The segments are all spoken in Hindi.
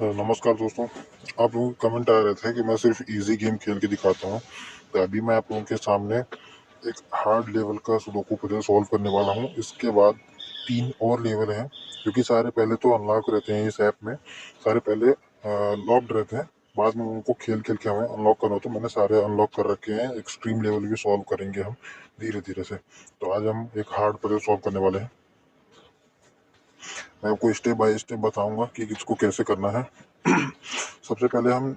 नमस्कार दोस्तों। आप लोगों के कमेंट आ रहे थे कि मैं सिर्फ इजी गेम खेल के दिखाता हूँ। तो अभी मैं आप लोगों के सामने एक हार्ड लेवल का सुडोकू पजल सॉल्व करने वाला हूँ। इसके बाद 3 और लेवल हैं, क्योंकि सारे पहले तो अनलॉक रहते हैं इस ऐप में, सारे पहले लॉक्ड रहते हैं। बाद में उनको खेल खेल के हमें अनलॉक करना हो, तो मैंने सारे अनलॉक कर रखे हैं। एक्सट्रीम लेवल भी सॉल्व करेंगे हम धीरे धीरे से। तो आज हम एक हार्ड पजल सॉल्व करने वाले हैं। मैं आपको स्टेप बाय स्टेप बताऊंगा कि इसको कैसे करना है। सबसे पहले हम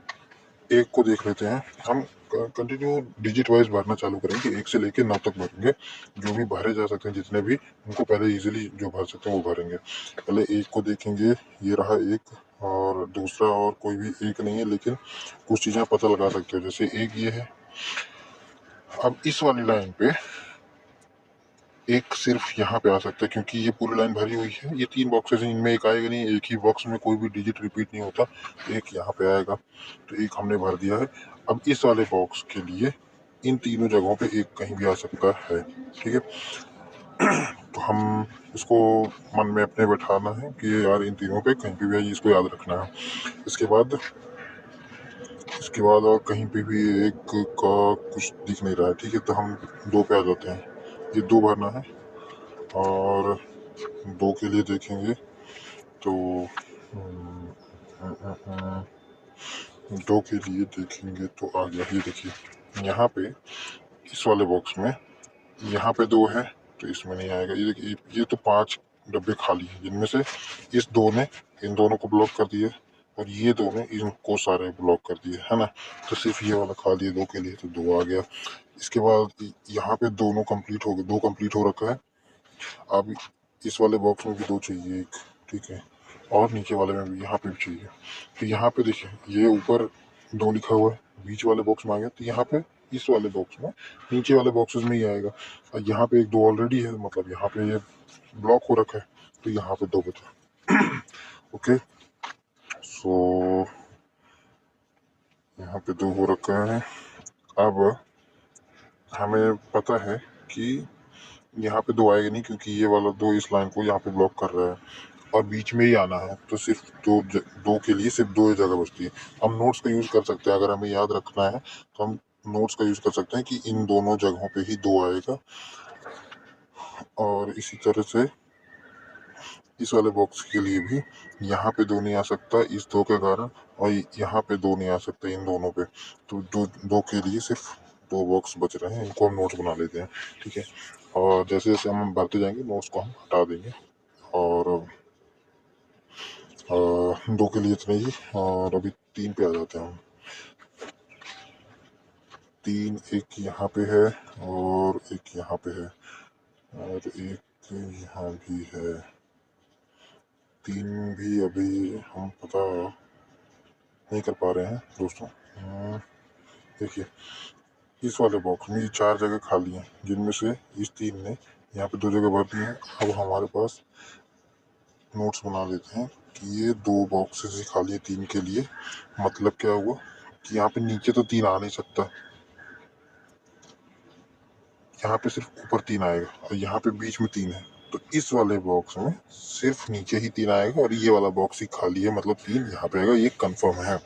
एक को देख लेते हैं। हम कंटिन्यू डिजिट वाइज भरना चालू करेंगे, एक से लेके 9 तक भरेंगे। जो भी भरे जा सकते हैं, जितने भी, उनको पहले इजीली जो भर सकते हैं वो भरेंगे। पहले एक को देखेंगे, ये रहा एक। और दूसरा और कोई भी एक नहीं है, लेकिन कुछ चीज़ें पता लगा सकते हो। जैसे एक ये है। अब इस वाली लाइन पे एक सिर्फ यहाँ पे आ सकता है, क्योंकि ये पूरी लाइन भरी हुई है। ये 3 बॉक्सेस हैं, इनमें एक आएगा नहीं। एक ही बॉक्स में कोई भी डिजिट रिपीट नहीं होता, तो एक यहाँ पे आएगा। तो एक हमने भर दिया है। अब इस वाले बॉक्स के लिए इन तीनों जगहों पे एक कहीं भी आ सकता है। ठीक है, तो हम इसको मन में अपने बैठाना है कि यार इन तीनों पे कहीं पे भी है, इसको याद रखना है। इसके बाद और कहीं पे भी एक का कुछ दिख नहीं रहा है। ठीक है, तो हम 2 पे आ जाते हैं। ये 2 भरना है। और 2 के लिए देखेंगे तो 2 के लिए देखेंगे तो आ गया। ये देखिए, यहाँ पे इस वाले बॉक्स में यहाँ पे 2 है, तो इसमें नहीं आएगा। ये देखिए, ये तो 5 डब्बे खाली हैं, जिनमें से इस 2 ने इन दोनों को ब्लॉक कर दिए, और ये 2 ने इनको सारे ब्लॉक कर दिए, है ना। तो सिर्फ ये वाला खाली है 2 के लिए, तो 2 आ गया। इसके बाद यहाँ पे दोनों कंप्लीट हो गए, 2 कंप्लीट हो रखा है। अब इस वाले बॉक्स में भी 2 चाहिए, एक। ठीक है, और नीचे वाले में भी, यहाँ पे भी चाहिए। तो यहाँ पे देखिए, ये ऊपर 2 लिखा हुआ है, बीच वाले बॉक्स में आ गया। तो यहाँ पे इस वाले बॉक्स में, नीचे वाले बॉक्सेस में ही आएगा। और यहाँ पे एक 2 ऑलरेडी है, मतलब यहाँ पे ये ब्लॉक हो रखा है, तो यहाँ पे 2 बचा। ओके, सो यहाँ पे 2 हो रखा है। अब हमें पता है कि यहाँ पे 2 आएगा नहीं, क्योंकि ये वाला 2 इस लाइन को यहाँ पे ब्लॉक कर रहा है, और बीच में ही आना है। तो सिर्फ 2 के लिए सिर्फ 2 ही जगह बचती है। हम नोट्स का यूज कर सकते हैं, अगर हमें याद रखना है तो हम नोट्स का यूज कर सकते हैं कि इन दोनों जगहों पे ही 2 आएगा। और इसी तरह से इस वाले बॉक्स के लिए भी यहाँ पे 2 नहीं आ सकता इस 2 के कारण, और यहाँ पे 2 नहीं आ सकता इन दोनों पे। तो 2 के लिए सिर्फ 2 बॉक्स बच रहे हैं, इनको हम नोट्स बना लेते हैं। ठीक है, और जैसे जैसे हम भरते जाएंगे, नोट्स को हम हटा देंगे। और 2 के लिए इतना ही। और अभी 3 पे आ जाते हैं हम। 3 एक यहाँ पे है, और एक यहाँ पे है, और एक यहाँ भी है। 3 भी अभी हम पता नहीं कर पा रहे हैं दोस्तों। देखिए, इस वाले बॉक्स में ये 4 जगह खाली हैं, जिनमें से इस 3 ने यहाँ पे 2 जगह भर दी हैं। अब हमारे पास नोट्स बना लेते हैं कि ये 2 बॉक्सेस ही खाली है 3 के लिए। मतलब क्या हुआ कि यहाँ पे नीचे तो 3 आ नहीं सकता, यहाँ पे सिर्फ ऊपर 3 आएगा, और यहाँ पे बीच में 3 है। तो इस वाले बॉक्स में सिर्फ नीचे ही 3 आएगा, और ये वाला बॉक्स ही खाली है, मतलब 3 यहाँ पे आएगा। ये कंफर्म है।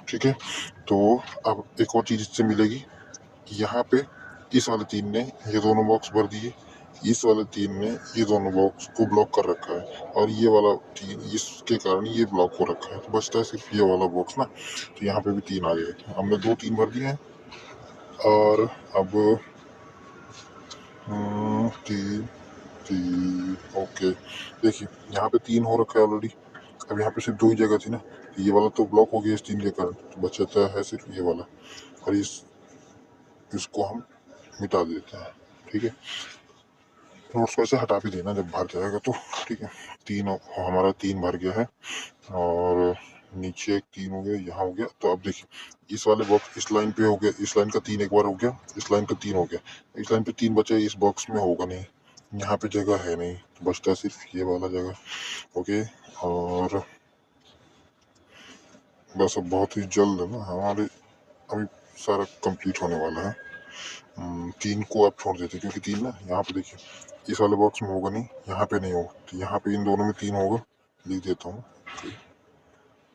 ठीक है, तो अब एक और चीज इससे मिलेगी कि यहाँ पे इस वाले 3 ने ये दोनों बॉक्स भर दिए, इस वाले 3 ने ये दोनों बॉक्स को ब्लॉक कर रखा है, और ये वाला 3 इसके कारण ये ब्लॉक हो रखा है। तो बचता है सिर्फ ये वाला बॉक्स ना। तो यहाँ पे भी 3 आ गए, हमने 2 3 भर दिए हैं। और अब 3 3 ओके, देखिए यहाँ पे 3 हो रखा है ऑलरेडी। अब यहाँ पे सिर्फ 2 ही जगह थी ना, तो ये वाला तो ब्लॉक हो गया इस 3 के कारण, तो बचता है सिर्फ ये वाला। और इसको हम मिटा देते हैं। ठीक है, नोट्स को ऐसे हटा भी देना जब भर जाएगा तो। ठीक है, 3 हमारा 3 भर गया है, और नीचे एक 3 हो गया, यहाँ हो गया। तो अब देखिए, इस वाले बॉक्स इस लाइन पे हो गया, इस लाइन का 3 एक बार हो गया, इस लाइन का 3 हो गया। इस लाइन पे 3 बचे, इस बॉक्स में होगा नहीं, यहाँ पे जगह है नहीं, तो बचता है सिर्फ ये वाला जगह। ओके, और बस अब बहुत ही जल्द है ना हमारे, अभी सारा कंप्लीट होने वाला है। 3 को आप छोड़ देते, क्योंकि 3 ना यहाँ पे देखिए, इस वाले बॉक्स में होगा नहीं, यहाँ पे नहीं होगा, तो यहाँ पे इन दोनों में 3 होगा। लिख देता हूँ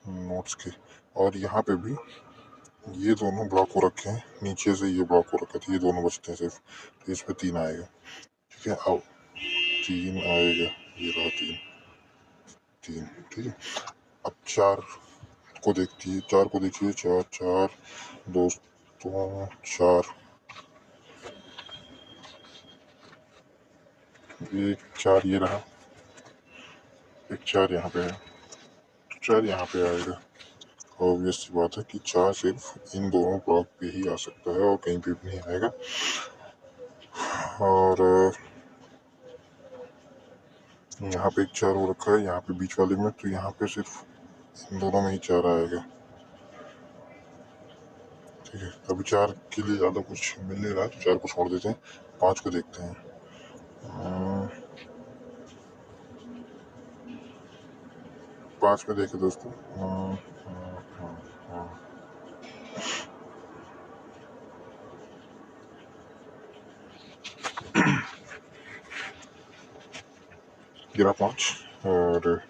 नोट्स के। और यहाँ पे भी ये दोनों ब्लॉक हो रखे हैं, नीचे से ये ब्लॉक हो रखे थे, ये दोनों बचते हैं सिर्फ, तो इस पे 3 आएगा। ठीक है, अब 3 आएगा, ये रहा 3 3। ठीक है, अब 4 को देखिए, 4 4 दोस्तों 4, एक 4 ये रहा, एक 4 यहाँ पे है, 4 यहाँ पे आएगा। ऑब्वियस सी बात है कि 4 सिर्फ इन दोनों ब्लॉक पे ही आ सकता है और कहीं पे भी नहीं आएगा। और यहाँ पे एक 4 हो रखा है, यहाँ पे बीच वाले में, तो यहाँ पे सिर्फ इन दोनों में ही 4 आएगा। ठीक है, अभी 4 के लिए ज़्यादा कुछ मिल नहीं रहा है, तो 4 को छोड़ देते हैं, 5 को देखते हैं। 5 में देखे दोस्तों, गिरा 5, और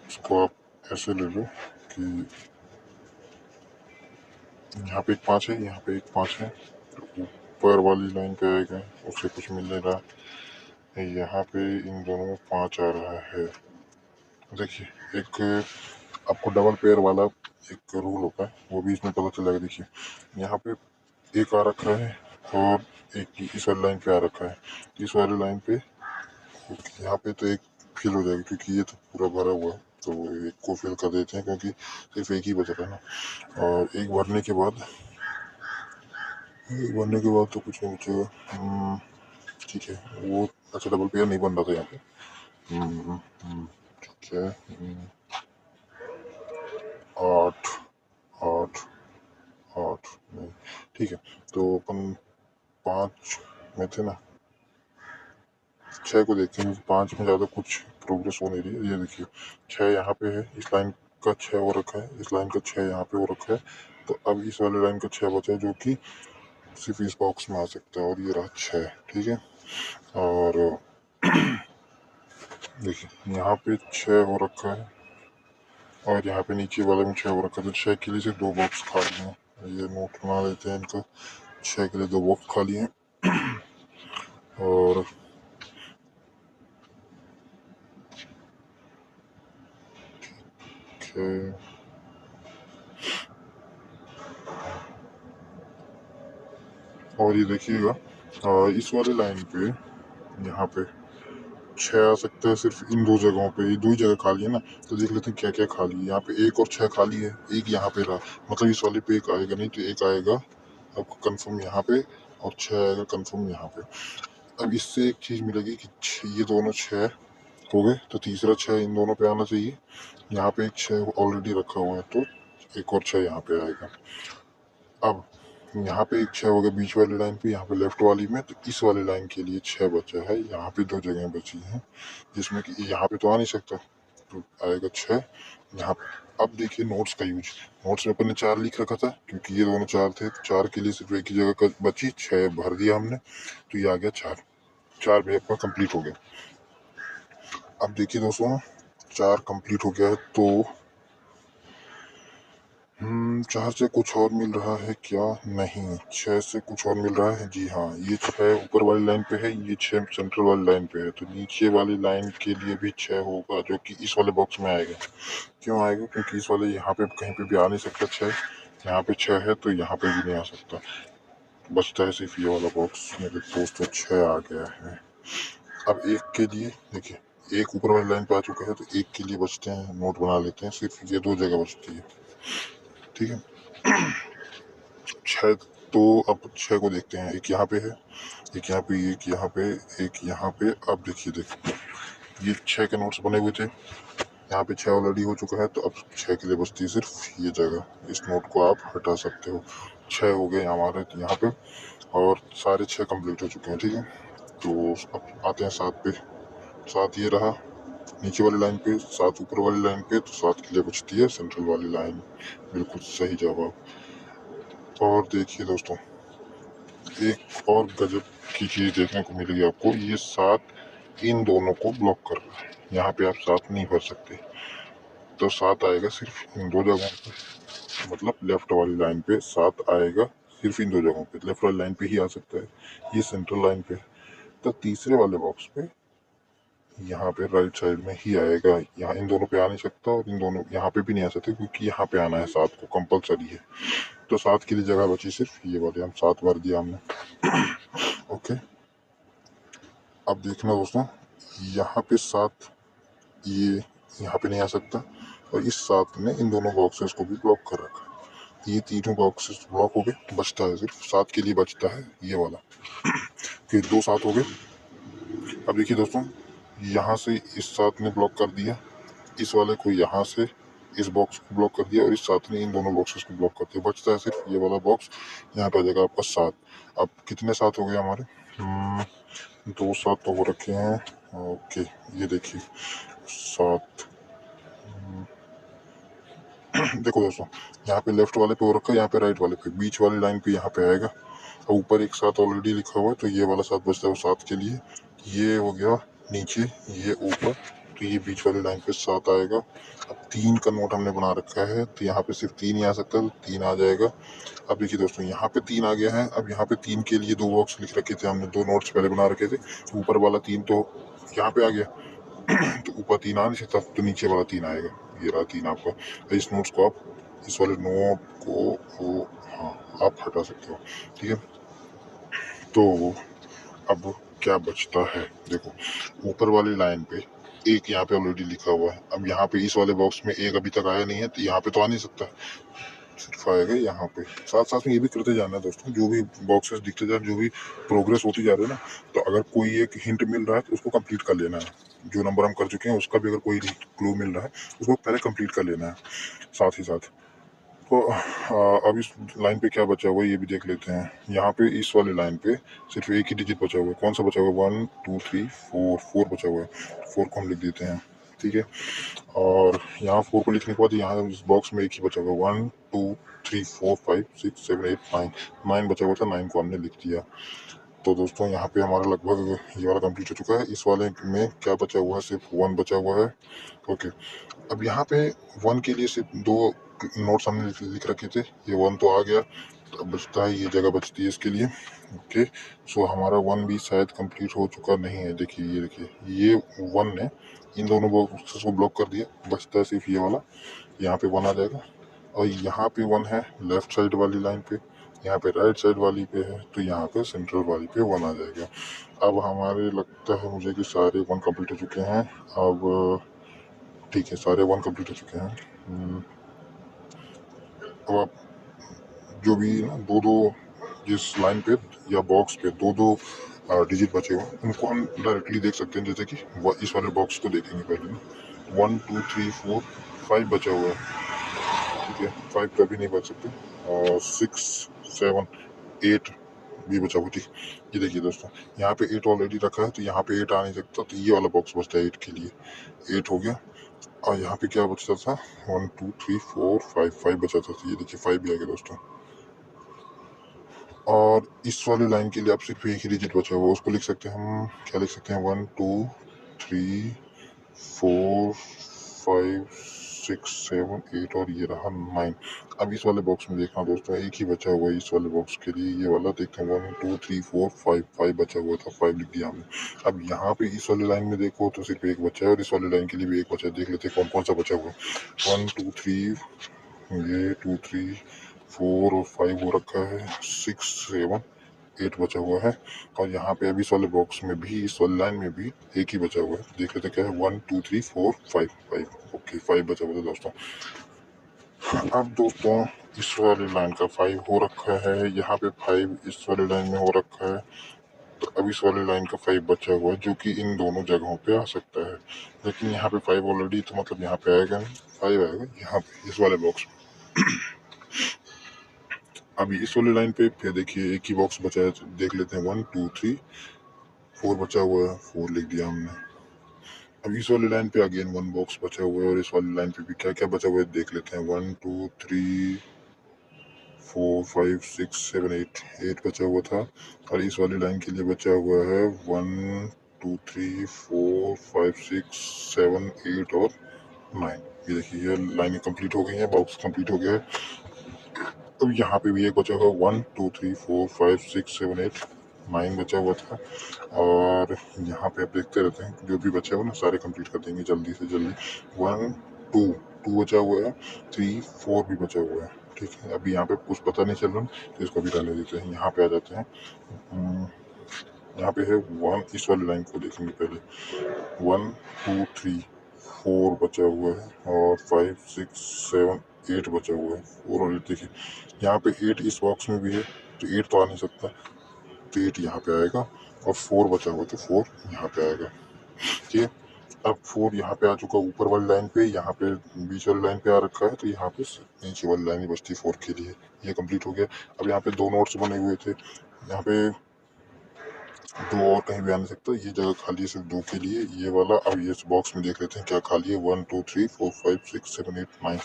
इसको आप ऐसे ले लो कि यहाँ पे एक 5 है, यहाँ पे एक 5 है, तो ऊपर वाली लाइन पे आएगा, उससे कुछ मिल नहीं रहा। यहाँ पे इन दोनों में 5 आ रहा है। देखिए, एक आपको डबल पेयर वाला एक रूल होता है, वो भी इसमें पता चलेगा। देखिए, यहाँ पे एक आ रखा है और एक इस वाली लाइन पे आ रखा है। इस वाली लाइन पे यहाँ पे तो एक फिल हो जाएगी, क्योंकि ये तो पूरा भरा हुआ है, तो एक को फिल कर देते हैं, क्योंकि सिर्फ एक ही बच रहा है ना। और एक भरने के बाद तो कुछ नहीं बचेगा। ठीक है, वो अच्छा डबल पेयर नहीं बन रहा था यहाँ पे। ठीक है, 8 8 8 नहीं, ठीक है, तो अपन 5 में थे ना, 6 को देखते हैं, 5 में ज़्यादा कुछ प्रोग्रेस हो नहीं रही है। ये देखिए, 6 यहाँ पे है, इस लाइन का 6 हो रखा है, इस लाइन का 6 यहाँ पे हो रखा है, तो अब इस वाले लाइन का 6 बचा है, जो कि सिर्फ इस बॉक्स में आ सकता है, और ये रहा 6। ठीक है, और देखिए यहाँ पे 6 हो रखा है, और यहाँ पे नीचे वाले में 6 हो रखा है, तो 6 के लिए सिर्फ 2 बॉक्स खाली हैं। ये नोट बना लेते हैं इनका, 6 के लिए 2 बॉक्स खाली हैं। और और ये देखिएगा, इस वाले लाइन पे यहाँ पे 6 आ सकता है सिर्फ इन 2 जगहों पे, ये 2 ही जगह खाली है ना, तो देख लेते हैं क्या क्या खाली है। यहाँ पे 1 और 6 खाली है, एक यहाँ पे रहा, मतलब इस वाले पे 1 आएगा नहीं, तो 1 आएगा आपको कंफर्म यहाँ पे, और 6 आएगा कंफर्म यहाँ पे। अब इससे एक चीज़ मिलेगी कि ये दोनों 6 हो गए, तो तीसरा 6 इन दोनों पे आना चाहिए। यहाँ पे एक 6 ऑलरेडी रखा हुआ है, तो एक और 6 यहाँ पे आएगा। अब यहाँ पे एक 6 हो गया बीच वाली लाइन पे, यहाँ पे लेफ्ट वाली में, तो इस वाली लाइन के लिए 6 बचा है। यहाँ पे 2 जगह बची हैं, जिसमें कि यहाँ पे तो आ नहीं सकता, तो आएगा 6 यहाँ पे। अब देखिए नोट्स का यूज, नोट्स में अपन ने 4 लिख रखा था, क्योंकि ये दोनों 4 थे, तो 4 के लिए सिर्फ एक ही जगह का बची, 6 भर दिया हमने, तो ये आ गया 4। 4 भी अपना कंप्लीट हो गया। अब देखिए दोस्तों, 4 कंप्लीट हो गया है, तो 4 से कुछ और मिल रहा है क्या? नहीं, 6 से कुछ और मिल रहा है। जी हाँ, ये 6 ऊपर वाली लाइन पे है, ये 6 सेंट्रल वाली लाइन पे है, तो नीचे वाली लाइन के लिए भी 6 होगा, जो कि इस वाले बॉक्स में आएगा। क्यों आएगा? क्योंकि इस वाले यहाँ पे कहीं पे भी आ नहीं सकता 6, यहाँ पे 6 है, तो यहाँ पे भी नहीं आ सकता, बचता है सिर्फ ये वाला बॉक्स। मेरे दोस्तों 6 आ गया है। अब एक के लिए देखिए, एक ऊपर वाली लाइन पे आ चुका है, तो एक के लिए बचते हैं, नोट बना लेते हैं, सिर्फ ये 2 जगह बचती है। ठीक है, 6, तो अब 6 को देखते हैं, एक यहाँ पे है, एक यहाँ पे, एक यहाँ पे, एक यहाँ पे। अब देखिए ये 6 के नोट्स बने हुए थे, यहाँ पे 6 ऑलरेडी हो चुका है, तो अब 6 के लिए बचती है सिर्फ ये जगह। इस नोट को आप हटा सकते हो। 6 हो गए हमारे यहाँ पे, और सारे 6 कंप्लीट हो चुके हैं। ठीक है, तो अब आते हैं 7 पे। 7 ये रहा नीचे वाली लाइन पे, 7 ऊपर वाली लाइन पे, तो 7 के लिए बचती है सेंट्रल वाली लाइन। बिल्कुल सही जवाब। और देखिए दोस्तों, एक और गजब की चीज देखने को मिलेगी आपको, ये 7 इन दोनों को ब्लॉक कर रहा है। यहाँ पे आप 7 नहीं भर सकते, तो 7 आएगा सिर्फ इन दो जगहों पे, मतलब लेफ्ट वाली लाइन पे 7 आएगा सिर्फ इन दो जगहों पे, लेफ्ट वाली लाइन पे ही आ सकता है, ये सेंट्रल लाइन पे। तो तीसरे वाले बॉक्स पे यहाँ पे राइट साइड में ही आएगा, यहाँ इन दोनों पे आ नहीं सकता और इन दोनों यहाँ पे भी नहीं आ सकते, क्योंकि यहाँ पे आना है 7 को, कंपलसरी है। तो 7 के लिए जगह बची सिर्फ ये वाले, हम 7 भर दिया हमने। ओके, अब देखना दोस्तों, यहाँ पे 7 ये यहाँ पे नहीं आ सकता, और इस 7 ने इन दोनों बॉक्सेस को भी ब्लॉक कर रखा है। ये तीनों बॉक्सेस ब्लॉक हो गए, बचता है सिर्फ 7 के लिए बचता है ये वाला। फिर 2 7 हो गए। अब देखिए दोस्तों, यहाँ से इस 7 ने ब्लॉक कर दिया, इस वाले को यहाँ से इस बॉक्स को ब्लॉक कर दिया, और इस 7 ने इन दोनों बॉक्सेस को ब्लॉक कर दिया। बचता है सिर्फ ये वाला बॉक्स, यहाँ पे आ जाएगा आपका 7। अब कितने 7 हो गए हमारे? 2 7 तो हो रखे हैं। ओके, ये देखिए 7। देखो दोस्तों, यहाँ पे लेफ्ट वाले पे हो रखा है, यहाँ पे राइट वाले पे, बीच वाली लाइन पे यहाँ पे आएगा। और ऊपर एक 7 ऑलरेडी लिखा हुआ है, तो ये वाला 7 बचता है वो 7 के लिए। ये हो गया नीचे, ये ऊपर, तो ये बीच वाली लाइन पे 7 आएगा। अब 3 का नोट हमने बना रखा है, तो यहाँ पे सिर्फ 3 ही आ सकता है, तो 3 आ जाएगा। अब देखिए दोस्तों, यहाँ पे 3 आ गया है। अब यहाँ पे 3 के लिए 2 बॉक्स लिख रखे थे हमने, 2 नोट्स पहले बना रखे थे। ऊपर वाला 3 तो यहाँ पे आ गया, तो ऊपर 3 आ नहीं सकता, तो नीचे वाला 3 आएगा। ये रहा 3 आपका। इस नोट्स को आप, इस वाले नोट को हाँ आप हटा सकते हो, ठीक है। तो अब क्या बचता है, देखो ऊपर वाली लाइन पे एक यहाँ पे ऑलरेडी लिखा हुआ है। अब यहाँ पे इस वाले बॉक्स में एक अभी तक आया नहीं है, तो यहाँ पे तो आ नहीं सकता, सिर्फ आएगा यहाँ पे। साथ साथ में ये भी करते जाना है दोस्तों, जो भी बॉक्सेस दिखते जा, जो भी प्रोग्रेस होती जा रही है ना, तो अगर कोई एक हिंट मिल रहा है तो उसको कंप्लीट कर लेना है। जो नंबर हम कर चुके हैं उसका भी अगर कोई क्लू मिल रहा है उसको पहले कंप्लीट कर लेना है साथ ही साथ। तो अब इस लाइन पे क्या बचा हुआ है ये भी देख लेते हैं। यहाँ पे इस वाले लाइन पे सिर्फ एक ही डिजिट बचा हुआ है। कौन सा बचा हुआ है? 1 2 3 4, 4 बचा हुआ है। 4 को हम लिख देते हैं, ठीक है। और यहाँ 4 को लिखने के बाद यहाँ इस बॉक्स में एक ही बचा हुआ है, 1 2 3 4 5 6 7 8 9। 9 बचा हुआ था, 9 को हमने लिख दिया। तो दोस्तों यहाँ पे हमारा लगभग ये वाला कंप्लीट हो चुका है। इस वाले में क्या बचा हुआ है? सिर्फ 1 बचा हुआ है। ओके, अब यहाँ पे 1 के लिए सिर्फ 2 नोट्स हमने लिख रखे थे, ये 1 तो आ गया, तो अब बचता है, ये जगह बचती है इसके लिए। ओके, सो हमारा 1 भी शायद कंप्लीट हो चुका नहीं है। देखिए ये देखिए, ये 1 ने इन दोनों बॉक्सेस को ब्लॉक कर दिया, बचता है सिर्फ ये वाला। यहाँ पे 1 आ जाएगा, और यहाँ पे 1 है लेफ्ट साइड वाली लाइन पे, यहाँ पे राइट साइड वाली पे है, तो यहाँ पे सेंट्रल वाली पे 1 आ जाएगा। अब हमारे लगता है मुझे कि सारे 1 कंप्लीट हो चुके हैं। अब ठीक है, सारे 1 कंप्लीट हो चुके हैं। अब आप जो भी ना दो दो जिस लाइन पे या बॉक्स पे दो दो डिजिट बचे हुए हैं उनको हम डायरेक्टली देख सकते हैं। जैसे कि इस वाले बॉक्स को देखेंगे पहले ना, 1 2 3 4 5 बचा हुआ है, ठीक है। 5 तो अभी नहीं बच सकते, और 6 7 8 भी बचा हुआ, ठीक। ये देखिए दोस्तों, यहाँ पे 8 ऑलरेडी रखा है, तो यहाँ पे 8 आ नहीं सकता, तो ये वाला बॉक्स बचता है 8 के लिए। 8 हो गया, और यहाँ पे क्या बचता था? 1 2 3 4 5 5 बचा था, तो ये देखिए 5 भी आ गया दोस्तों। और इस वाली लाइन के लिए अब सिर्फ एक ही डिजिट बचा हुआ, उसको लिख सकते हैं हम, क्या लिख सकते हैं? 1 2 3 4 5 6 7 8, और ये रहा 9। अब इस वाले बॉक्स में देखना दोस्तों, एक ही बचा हुआ है इस वाले बॉक्स के लिए, ये वाला देखते हैं। 1 2 3 4 5 5 बचा हुआ था, 5 लिख दिया हमने। अब यहाँ पे इस वाली लाइन में देखो तो सिर्फ एक बचा है, और इस वाली लाइन के लिए भी एक बचा है। देख लेते हैं कौन कौन सा बचा हुआ है। 1 2 3, ये 2 3 4 और 5 हो रखा है, 6 7 8 बचा हुआ है। और यहाँ पे अभी इस वाले बॉक्स में भी, इस वाली लाइन में भी एक ही बचा हुआ है। देख लेते क्या है? 1 2 3 4 5 5। ओके, 5 बचा हुआ था दोस्तों। अब दोस्तों इस वाली लाइन का 5 हो रखा है, यहाँ पे 5 इस वाली लाइन में हो रखा है, तो अब इस वाली लाइन का 5 बचा हुआ है, जो कि इन दोनों जगहों पे आ सकता है। लेकिन यहाँ पे 5 ऑलरेडी, तो मतलब यहाँ पे आएगा नहीं, 5 आएगा यहाँ पे इस वाले बॉक्स में। अभी इस वाली लाइन पे फिर देखिए एक ही बॉक्स बचा है, तो देख लेते हैं। 1 2 3 4 बचा हुआ है, 4 लिख दिया हमने। अब इस वाली लाइन पे अगेन 1 बॉक्स बचा हुआ है, और इस वाली लाइन पे भी क्या क्या बचा हुआ है देख लेते हैं। 1 2 3 4 5 6 7 8, 8 बचा हुआ था। और इस वाली लाइन के लिए बचा हुआ है 1 2 3 4 5 6 7 8 और 9। ये देखिए ये लाइनें कंप्लीट हो गई हैं, बॉक्स कंप्लीट हो गया है। अब यहाँ पे भी एक बचा हुआ 1 2 3 4 5 6 7 8 9 बचा हुआ था। और यहाँ पे आप देखते रहते हैं जो भी बचा हुआ ना सारे कंप्लीट कर देंगे जल्दी से जल्दी। 1 2 2 बचा हुआ है, 3 4 भी बचा हुआ है। ठीक है, अभी यहाँ पे कुछ पता नहीं चल रहा तो इसको भी रहने देते हैं। यहाँ पे आ जाते हैं, यहाँ पे है 1, इस वाली लाइन को देखेंगे पहले। 1 2 3 4 बचा हुआ है और 5 6 7 8 बचा हुआ है। 4 और 8 देखिए, यहाँ पे 8 इस बॉक्स में भी है तो 8 तो आ नहीं सकता, तो 8 यहाँ पे आएगा और 4 बचा हुआ तो 4 यहाँ पे आएगा। ठीक है, अब 4 यहाँ पे आ चुका ऊपर वाली लाइन पे, यहाँ पे बीच वाली लाइन पे आ रखा है, तो यहाँ पे नीचे वाली लाइन ही बचती 4 के लिए। ये कंप्लीट हो गया। अब यहाँ पे 2 नोट्स बने हुए थे, यहाँ पे 2 और कहीं भी आ नहीं सकता, ये जगह खाली है सिर्फ 2 के लिए, ये वाला। अब ये इस बॉक्स में देख लेते हैं क्या खाली है। 1 2 3 4 5 6 7 8 9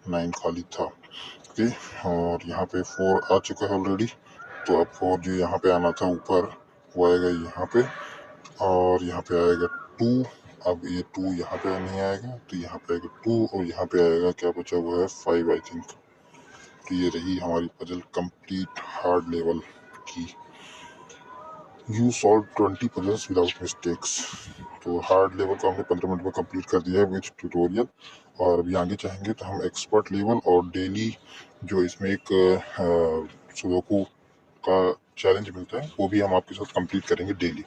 9 खाली था। ओके, और यहाँ पे 4 आ चुका है ऑलरेडी, तो अब 4 जो यहाँ पे आना था ऊपर वो आएगा यहाँ पे, और यहाँ पे आएगा 2। अब ये 2 यहाँ पे नहीं आएगा तो यहाँ पे आएगा 2, और यहाँ पे आएगा क्या बचा हुआ है 5 आई थिंक। तो ये रही हमारी पजल कंप्लीट हार्ड लेवल की। You solve 20 puzzles without mistakes. तो हार्ड लेवल को हमने 15 मिनट में कंप्लीट कर दिया है विद ट्यूटोरियल। और अभी आगे चाहेंगे तो हम एक्सपर्ट लेवल और डेली जो इसमें एक सुडोकू का चैलेंज मिलता है वो भी हम आपके साथ कंप्लीट करेंगे डेली।